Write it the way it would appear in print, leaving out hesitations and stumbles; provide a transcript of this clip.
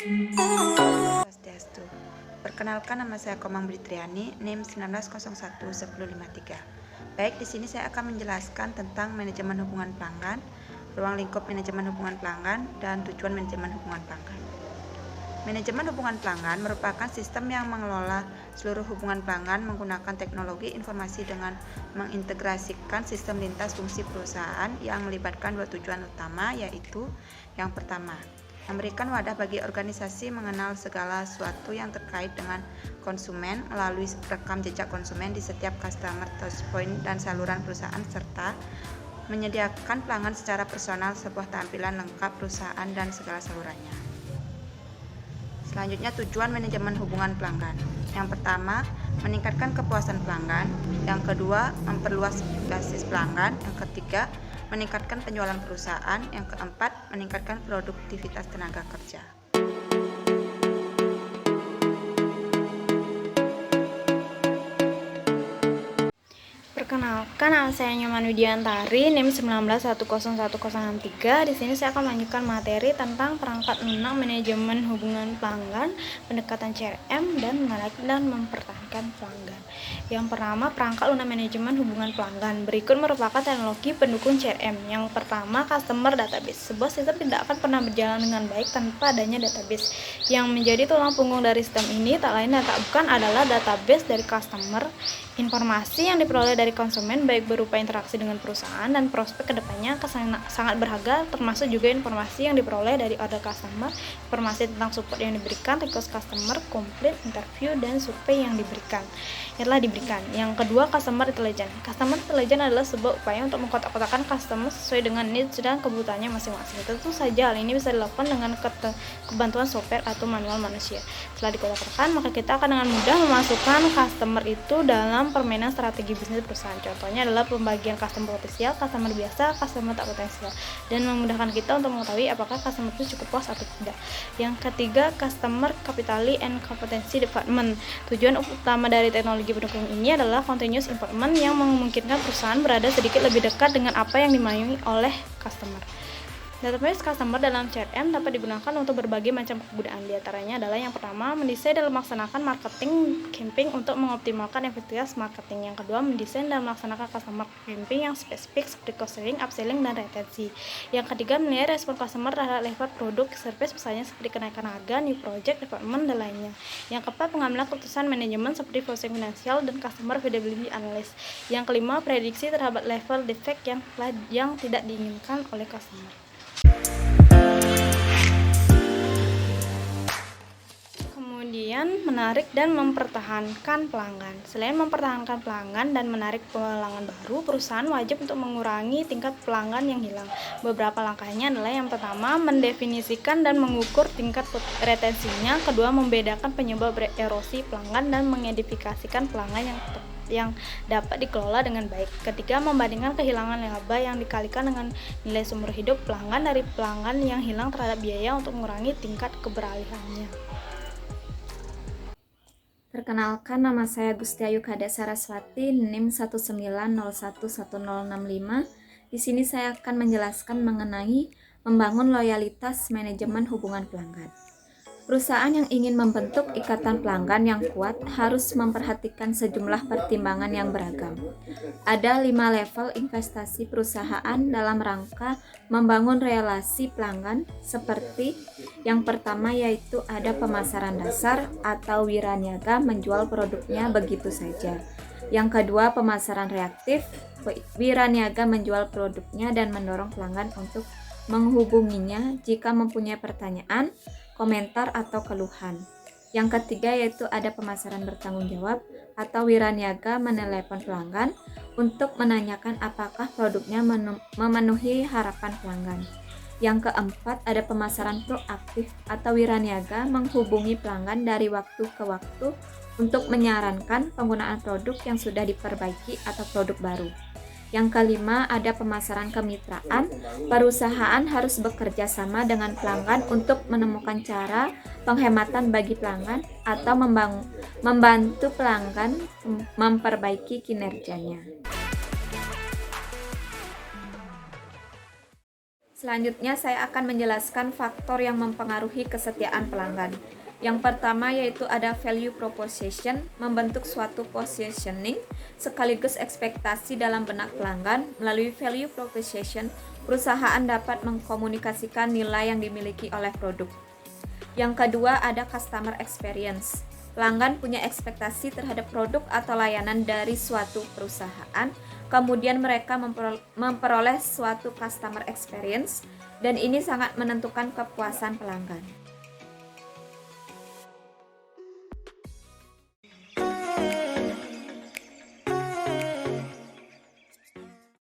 Swastiastu. Perkenalkan, nama saya Komang Budi Triani, NIM 19011053. Baik, di sini saya akan menjelaskan tentang manajemen hubungan pelanggan, ruang lingkup manajemen hubungan pelanggan, dan tujuan manajemen hubungan pelanggan. Manajemen hubungan pelanggan merupakan sistem yang mengelola seluruh hubungan pelanggan menggunakan teknologi informasi dengan mengintegrasikan sistem lintas fungsi perusahaan yang melibatkan dua tujuan utama, yaitu yang pertama, memberikan wadah bagi organisasi mengenal segala sesuatu yang terkait dengan konsumen melalui rekam jejak konsumen di setiap customer touchpoint dan saluran perusahaan, serta menyediakan pelanggan secara personal sebuah tampilan lengkap perusahaan dan segala salurannya. Selanjutnya, tujuan manajemen hubungan pelanggan. Yang pertama, meningkatkan kepuasan pelanggan. Yang kedua, memperluas basis pelanggan. Yang ketiga, meningkatkan penjualan perusahaan. Yang keempat, meningkatkan produktivitas tenaga kerja. Perkenalkan, nama saya Nyoman Widiantari, NIM 19101063. Di sini saya akan melanjutkan materi tentang perangkat lunak manajemen hubungan pelanggan, pendekatan CRM, dan menarik dan mempertahankan pelanggan. Yang pertama, perangkat lunak manajemen hubungan pelanggan. Berikut merupakan teknologi pendukung CRM. Yang pertama, customer database. Sebuah sistem tidak akan pernah berjalan dengan baik tanpa adanya database. Yang menjadi tulang punggung dari sistem ini tak lain dan tak bukan adalah database dari customer. Informasi yang diperoleh dari konsumen baik berupa interaksi dengan perusahaan dan prospek kedepannya sangat berharga, termasuk juga informasi yang diperoleh dari order customer, informasi tentang support yang diberikan, request customer, komplain, interview, dan survei yang diberikan. Yang kedua, customer intelligence. Customer intelligence adalah sebuah upaya untuk mengkotak-kotakan customer sesuai dengan needs dan kebutuhannya masing-masing. Tentu saja hal ini bisa dilakukan dengan kebantuan software atau manual manusia. Setelah dikotak-kotakan, maka kita akan dengan mudah memasukkan customer itu dalam permainan strategi bisnis perusahaan. Contohnya adalah pembagian customer potensial, customer biasa, customer tak potensial, dan memudahkan kita untuk mengetahui apakah customer itu cukup puas atau tidak. Yang ketiga, customer capability and competency development. Tujuan utama dari teknologi pendukung ini adalah continuous improvement yang memungkinkan perusahaan berada sedikit lebih dekat dengan apa yang dimaui oleh customer. Database customer dalam CRM dapat digunakan untuk berbagai macam kegunaan. Di antaranya adalah yang pertama, mendesain dan melaksanakan marketing campaign untuk mengoptimalkan efektivitas marketing. Yang kedua, mendesain dan melaksanakan customer campaign yang spesifik seperti cross-selling, upselling, dan retensi. Yang ketiga, menilai respon customer terhadap level produk, service, misalnya seperti kenaikan harga, new project, development, dan lainnya. Yang keempat, pengambilan keputusan manajemen seperti proses finansial dan customer viability analysis. Yang kelima, prediksi terhadap level defect yang tidak diinginkan oleh customer. Kemudian, menarik dan mempertahankan pelanggan. Selain mempertahankan pelanggan dan menarik pelanggan baru, perusahaan wajib untuk mengurangi tingkat pelanggan yang hilang. Beberapa langkahnya adalah yang pertama, mendefinisikan dan mengukur tingkat retensinya. Kedua, membedakan penyebab erosi pelanggan dan mengidentifikasikan pelanggan yang dapat dikelola dengan baik. Ketiga, membandingkan kehilangan laba yang dikalikan dengan nilai seumur hidup pelanggan dari pelanggan yang hilang terhadap biaya untuk mengurangi tingkat keberalihannya. Perkenalkan, nama saya Gustiayu Kada Saraswati, NIM 19011065. Di sini saya akan menjelaskan mengenai membangun loyalitas manajemen hubungan pelanggan. Perusahaan yang ingin membentuk ikatan pelanggan yang kuat harus memperhatikan sejumlah pertimbangan yang beragam. Ada 5 level investasi perusahaan dalam rangka membangun relasi pelanggan, seperti yang pertama yaitu ada pemasaran dasar atau wiraniaga, menjual produknya begitu saja. Yang kedua, pemasaran reaktif, wiraniaga menjual produknya dan mendorong pelanggan untuk menghubunginya jika mempunyai pertanyaan, komentar, atau keluhan. Yang ketiga yaitu ada pemasaran bertanggung jawab atau wiraniaga menelepon pelanggan untuk menanyakan apakah produknya memenuhi harapan pelanggan. Yang keempat ada pemasaran proaktif atau wiraniaga menghubungi pelanggan dari waktu ke waktu untuk menyarankan penggunaan produk yang sudah diperbaiki atau produk baru. Yang kelima, ada pemasaran kemitraan. Perusahaan harus bekerja sama dengan pelanggan untuk menemukan cara penghematan bagi pelanggan atau membantu pelanggan memperbaiki kinerjanya. Selanjutnya saya akan menjelaskan faktor yang mempengaruhi kesetiaan pelanggan. Yang pertama yaitu ada value proposition, membentuk suatu positioning sekaligus ekspektasi dalam benak pelanggan. Melalui value proposition, perusahaan dapat mengkomunikasikan nilai yang dimiliki oleh produk. Yang kedua ada customer experience. Pelanggan punya ekspektasi terhadap produk atau layanan dari suatu perusahaan, kemudian mereka memperoleh suatu customer experience, dan ini sangat menentukan kepuasan pelanggan.